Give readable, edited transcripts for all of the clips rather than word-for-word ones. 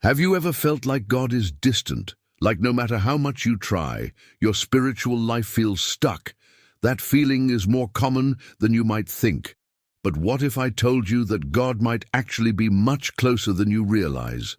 Have you ever felt like God is distant, like no matter how much you try, your spiritual life feels stuck? That feeling is more common than you might think. But what if I told you that God might actually be much closer than you realize?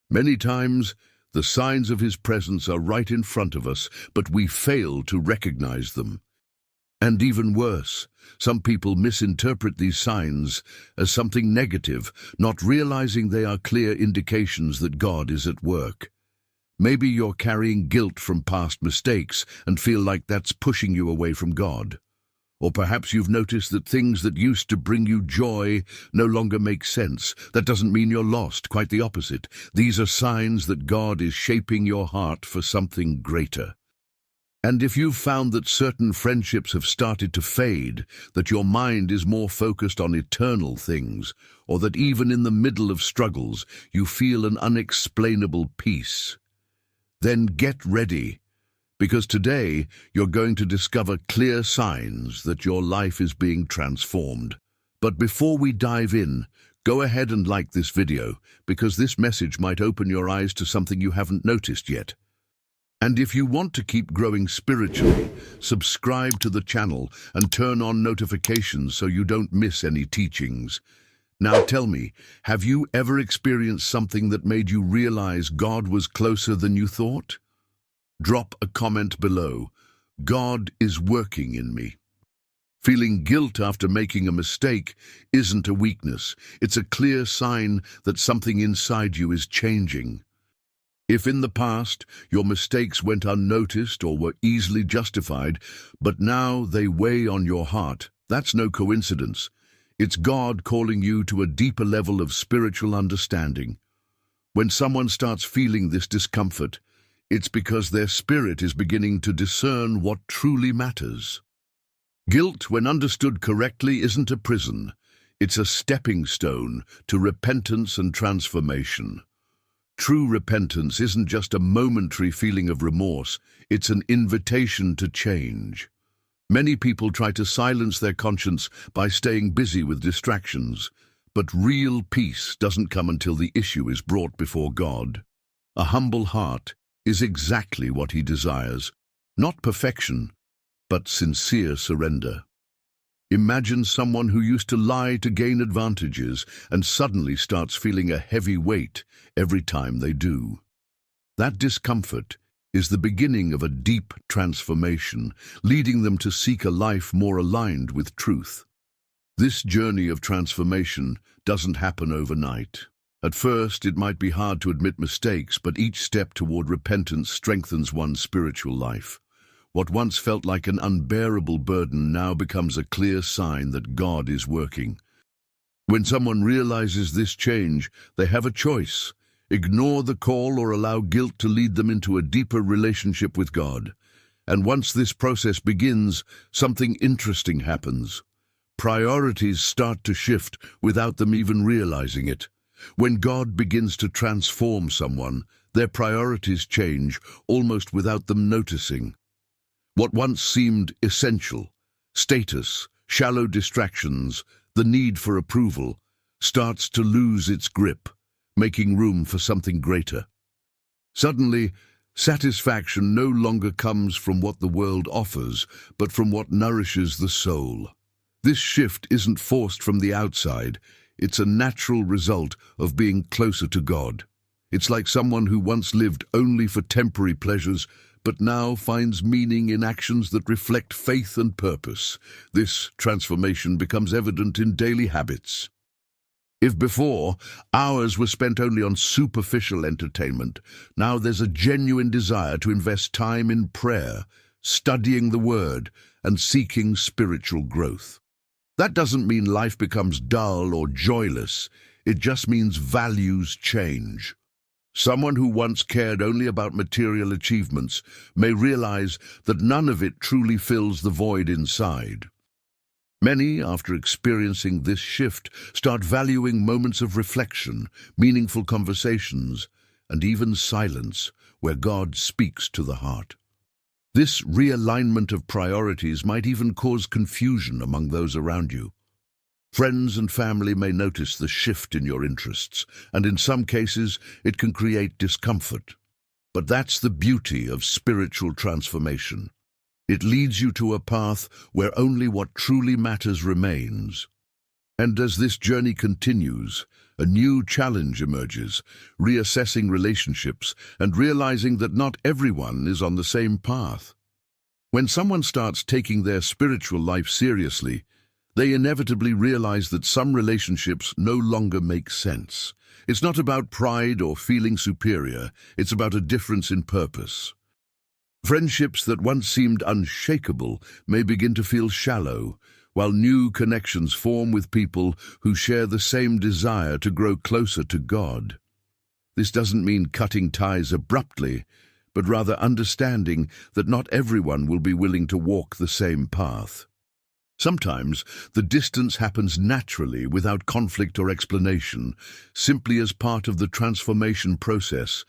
Many times, the signs of His presence are right in front of us, but we fail to recognize them. And even worse, some people misinterpret these signs as something negative, not realizing they are clear indications that God is at work. Maybe you're carrying guilt from past mistakes and feel like that's pushing you away from God. Or perhaps you've noticed that things that used to bring you joy no longer make sense. That doesn't mean you're lost, quite the opposite. These are signs that God is shaping your heart for something greater. And if you've found that certain friendships have started to fade, that your mind is more focused on eternal things, or that even in the middle of struggles you feel an unexplainable peace, then get ready, because today you're going to discover clear signs that your life is being transformed. But before we dive in, go ahead and like this video, because this message might open your eyes to something you haven't noticed yet. And if you want to keep growing spiritually, subscribe to the channel and turn on notifications so you don't miss any teachings. Now tell me, have you ever experienced something that made you realize God was closer than you thought? Drop a comment below. God is working in me. Feeling guilt after making a mistake isn't a weakness. It's a clear sign that something inside you is changing. If in the past your mistakes went unnoticed or were easily justified, but now they weigh on your heart, that's no coincidence. It's God calling you to a deeper level of spiritual understanding. When someone starts feeling this discomfort, it's because their spirit is beginning to discern what truly matters. Guilt, when understood correctly, isn't a prison. It's a stepping stone to repentance and transformation. True repentance isn't just a momentary feeling of remorse, it's an invitation to change. Many people try to silence their conscience by staying busy with distractions, but real peace doesn't come until the issue is brought before God. A humble heart is exactly what He desires, not perfection, but sincere surrender. Imagine someone who used to lie to gain advantages and suddenly starts feeling a heavy weight every time they do. That discomfort is the beginning of a deep transformation, leading them to seek a life more aligned with truth. This journey of transformation doesn't happen overnight. At first, it might be hard to admit mistakes, but each step toward repentance strengthens one's spiritual life. What once felt like an unbearable burden now becomes a clear sign that God is working. When someone realizes this change, they have a choice: ignore the call or allow guilt to lead them into a deeper relationship with God. And once this process begins, something interesting happens. Priorities start to shift without them even realizing it. When God begins to transform someone, their priorities change almost without them noticing. What once seemed essential, status, shallow distractions, the need for approval, starts to lose its grip, making room for something greater. Suddenly, satisfaction no longer comes from what the world offers, but from what nourishes the soul. This shift isn't forced from the outside, it's a natural result of being closer to God. It's like someone who once lived only for temporary pleasures, but now finds meaning in actions that reflect faith and purpose. This transformation becomes evident in daily habits. If before, hours were spent only on superficial entertainment, now there's a genuine desire to invest time in prayer, studying the Word, and seeking spiritual growth. That doesn't mean life becomes dull or joyless. It just means values change. Someone who once cared only about material achievements may realize that none of it truly fills the void inside. Many, after experiencing this shift, start valuing moments of reflection, meaningful conversations, and even silence where God speaks to the heart. This realignment of priorities might even cause confusion among those around you. Friends and family may notice the shift in your interests, and in some cases, it can create discomfort. But that's the beauty of spiritual transformation. It leads you to a path where only what truly matters remains. And as this journey continues, a new challenge emerges, reassessing relationships and realizing that not everyone is on the same path. When someone starts taking their spiritual life seriously, they inevitably realize that some relationships no longer make sense. It's not about pride or feeling superior, it's about a difference in purpose. Friendships that once seemed unshakable may begin to feel shallow, while new connections form with people who share the same desire to grow closer to God. This doesn't mean cutting ties abruptly, but rather understanding that not everyone will be willing to walk the same path. Sometimes the distance happens naturally without conflict or explanation, simply as part of the transformation process.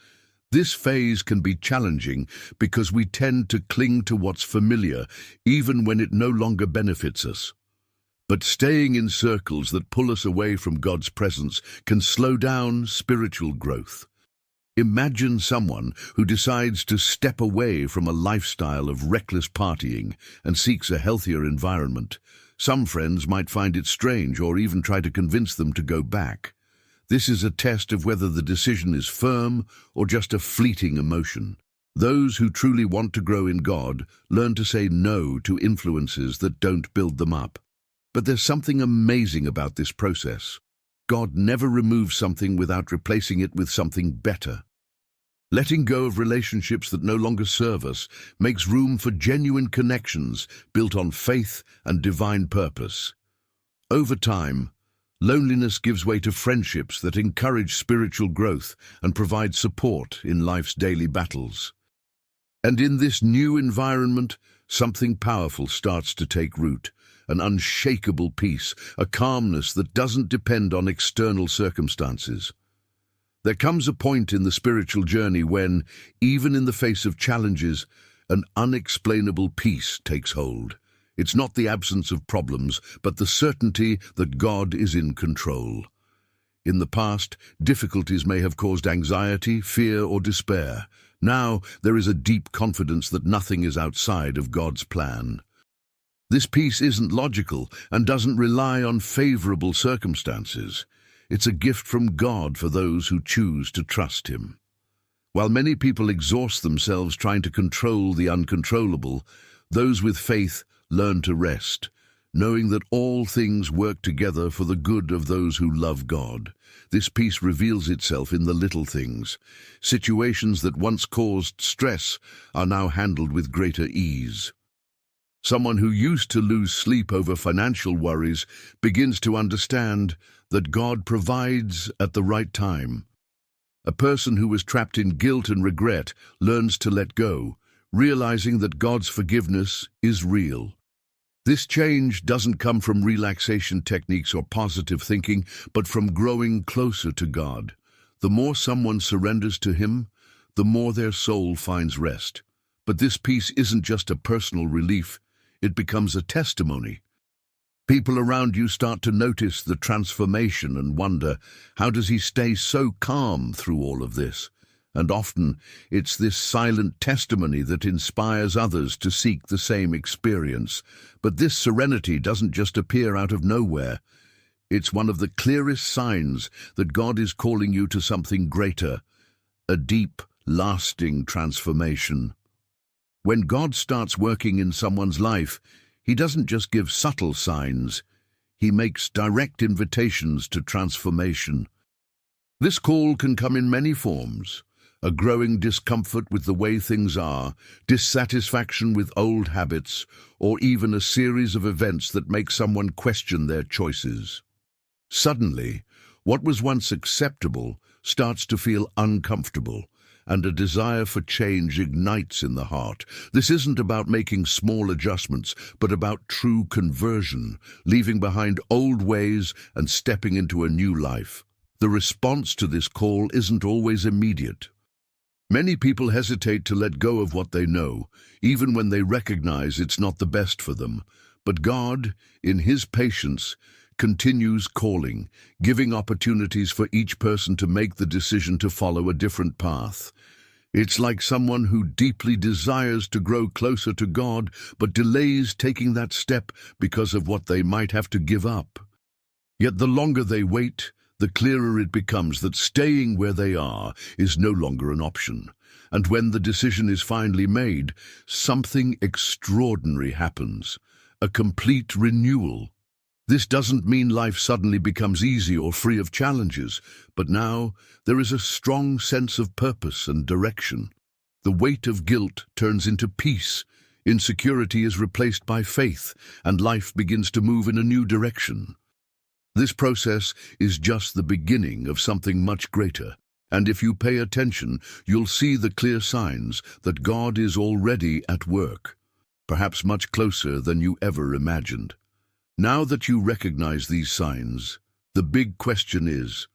This phase can be challenging because we tend to cling to what's familiar, even when it no longer benefits us. But staying in circles that pull us away from God's presence can slow down spiritual growth. Imagine someone who decides to step away from a lifestyle of reckless partying and seeks a healthier environment. Some friends might find it strange or even try to convince them to go back. This is a test of whether the decision is firm or just a fleeting emotion. Those who truly want to grow in God learn to say no to influences that don't build them up. But there's something amazing about this process. God never removes something without replacing it with something better. Letting go of relationships that no longer serve us makes room for genuine connections built on faith and divine purpose. Over time, loneliness gives way to friendships that encourage spiritual growth and provide support in life's daily battles. And in this new environment, something powerful starts to take root, an unshakable peace, a calmness that doesn't depend on external circumstances. There comes a point in the spiritual journey when, even in the face of challenges, an unexplainable peace takes hold. It's not the absence of problems, but the certainty that God is in control. In the past, difficulties may have caused anxiety, fear, or despair. Now, there is a deep confidence that nothing is outside of God's plan. This peace isn't logical and doesn't rely on favorable circumstances. It's a gift from God for those who choose to trust Him. While many people exhaust themselves trying to control the uncontrollable, those with faith learn to rest, knowing that all things work together for the good of those who love God. This peace reveals itself in the little things. Situations that once caused stress are now handled with greater ease. Someone who used to lose sleep over financial worries begins to understand that God provides at the right time. A person who was trapped in guilt and regret learns to let go, realizing that God's forgiveness is real. This change doesn't come from relaxation techniques or positive thinking, but from growing closer to God. The more someone surrenders to Him, the more their soul finds rest. But this peace isn't just a personal relief, it becomes a testimony. People around you start to notice the transformation and wonder, how does he stay so calm through all of this? And often, it's this silent testimony that inspires others to seek the same experience. But this serenity doesn't just appear out of nowhere. It's one of the clearest signs that God is calling you to something greater, a deep, lasting transformation. When God starts working in someone's life, He doesn't just give subtle signs, He makes direct invitations to transformation. This call can come in many forms: a growing discomfort with the way things are, dissatisfaction with old habits, or even a series of events that make someone question their choices. Suddenly, what was once acceptable starts to feel uncomfortable, and a desire for change ignites in the heart. This isn't about making small adjustments, but about true conversion, leaving behind old ways and stepping into a new life. The response to this call isn't always immediate. Many people hesitate to let go of what they know, even when they recognize it's not the best for them. But God, in His patience, continues calling, giving opportunities for each person to make the decision to follow a different path. It's like someone who deeply desires to grow closer to God, but delays taking that step because of what they might have to give up. Yet the longer they wait, the clearer it becomes that staying where they are is no longer an option. And when the decision is finally made, something extraordinary happens, a complete renewal. This doesn't mean life suddenly becomes easy or free of challenges, but now there is a strong sense of purpose and direction. The weight of guilt turns into peace, insecurity is replaced by faith, and life begins to move in a new direction. This process is just the beginning of something much greater, and if you pay attention, you'll see the clear signs that God is already at work, perhaps much closer than you ever imagined. Now that you recognize these signs, the big question is,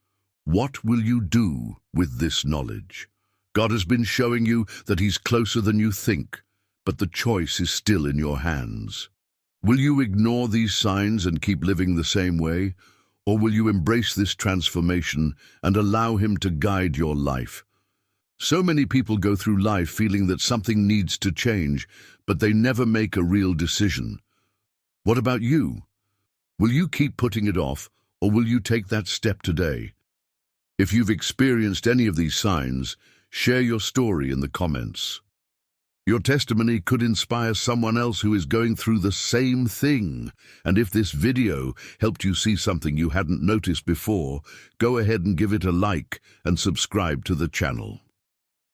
what will you do with this knowledge? God has been showing you that He's closer than you think, but the choice is still in your hands. Will you ignore these signs and keep living the same way? Or will you embrace this transformation and allow Him to guide your life? So many people go through life feeling that something needs to change, but they never make a real decision. What about you? Will you keep putting it off, or will you take that step today? If you've experienced any of these signs, share your story in the comments. Your testimony could inspire someone else who is going through the same thing. And if this video helped you see something you hadn't noticed before, go ahead and give it a like and subscribe to the channel.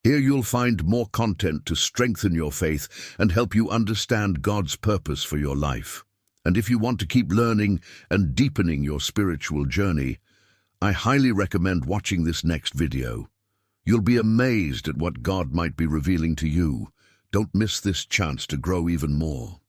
Here you'll find more content to strengthen your faith and help you understand God's purpose for your life. And if you want to keep learning and deepening your spiritual journey, I highly recommend watching this next video. You'll be amazed at what God might be revealing to you. Don't miss this chance to grow even more.